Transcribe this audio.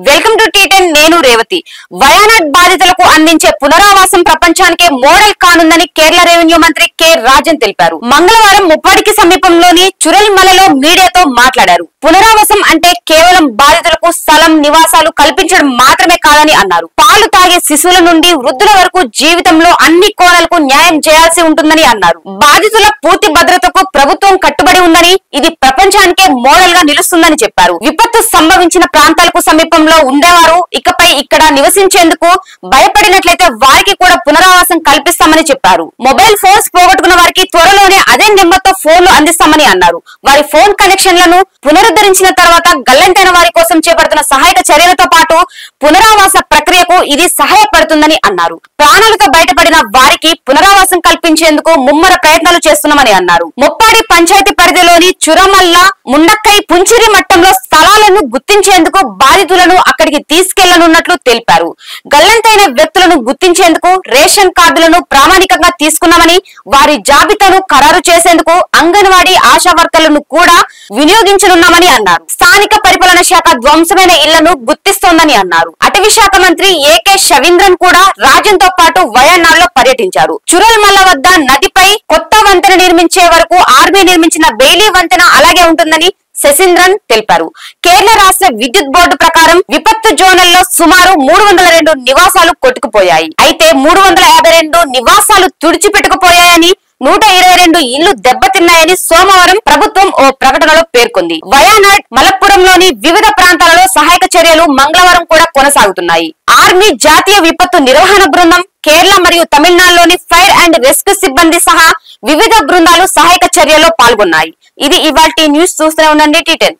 Welcome to టీ10 నేను రేవతి. వయానాడ్ బాధితులకు అందించే పునరావాసం ప్రపంచానికే మోడల్ కానుందని కేరళ రెవెన్యూ మంత్రి కె రాజన్ తెలిపారు. మంగళవారం ముప్పాడికి సమీపంలోని చురల్మలలో మీడియాతో మాట్లాడారు. పునరావాసం అంటే కేవలం బాధితులకు స్థలం, నివాసాలు కల్పించడం మాత్రమే కాదని అన్నారు. పాలు తాగే శిశువుల నుండి వృద్ధుల వరకు జీవితంలో అన్ని కోణాలకు న్యాయం చేయాల్సి ఉంటుందని అన్నారు. బాధితుల పూర్తి భద్రతకు ప్రభుత్వం కట్టుబడి ఉందని, ఇది ప్రపంచానికే మోడల్ గా నిలుస్తుందని చెప్పారు. విపత్తు సంభవించిన ప్రాంతాలకు సమీపంలో ఉండేవారు ఇకపై ఇక్కడ నివసించేందుకు భయపడినట్లయితే వారికి కూడా పునరావాసం కల్పిస్తామని చెప్పారు. మొబైల్ ఫోన్స్ పోగొట్టుకున్న వారికి త్వరలోనే అదే నెంబర్తో ఫోన్లు అందిస్తామని అన్నారు. వారి ఫోన్ కనెక్షన్లను పునరుద్ధరించిన తర్వాత గల్లంతైన వారి కోసం చేపడుతున్న సహాయక చర్యలతో పాటు పునరావాస ప్రక్రియకు ఇది సహాయపడుతుందని అన్నారు. ప్రాణాలతో బయటపడిన వారికి పునరావాసం కల్పించేందుకు ముమ్మర ప్రయత్నాలు చేస్తున్నామని అన్నారు. ముప్పాడి పంచాయతీ పరిధిలోని చురమల్ల, ముండక్కై, పుంచిరి మట్టంలో స్థలాలను గుర్తించేందుకు బాధితులను అక్కడికి తీసుకెళ్లనున్నట్లు తెలిపారు. గల్లంతైన వ్యక్తులను గుర్తించేందుకు రేషన్ కార్డులను ప్రామాణికంగా తీసుకున్నామని, వారి జాబితాను ఖరారు చేసేందుకు అంగన్వాడీ ఆశా వర్కర్లను కూడా వినియోగించనున్నామని అన్నారు. స్థానిక పరిపాలన శాఖ ధ్వంసమైన ఇళ్లను గుర్తిస్తోందని అన్నారు. అటవీ శాఖ మంత్రి ఏకే శవీంద్రన్ కూడా రాజన్ తో పాటు వయనాడ్ లో పర్యటించారు. చురల్మల్ల వద్ద నదిపై కొత్త వంతెన నిర్మించే వరకు ఆర్మీ నిర్మించిన బెయిలీ వంతెన అలాగే ఉంటుందని శశీంద్రన్ తెలిపారు. కేరళ రాష్ట్ర విద్యుత్ బోర్డు ప్రకారం విపత్తు జోన్లలో సుమారు 302 నివాసాలు కొట్టుకుపోయాయి. అయితే 352 నివాసాలు తుడిచిపెట్టుకుపోయాయని, 122 ఇళ్లు దెబ్బతిన్నాయని సోమవారం ప్రభుత్వం ఓ ప్రకటనలో పేర్కొంది. వయానాడ్, మలప్పురంలోని వివిధ ప్రాంతాలలో సహాయక చర్యలు మంగళవారం కూడా కొనసాగుతున్నాయి. ఆర్మీ జాతీయ విపత్తు నిర్వహణ బృందం, కేరళ మరియు తమిళనాడులోని ఫైర్ అండ్ రెస్క్యూ సిబ్బంది సహా వివిధ బృందాలు సహాయక చర్యల్లో పాల్గొన్నాయి. ఇది ఇవాల్టి న్యూస్. చూస్తూనే ఉండండి టీ10.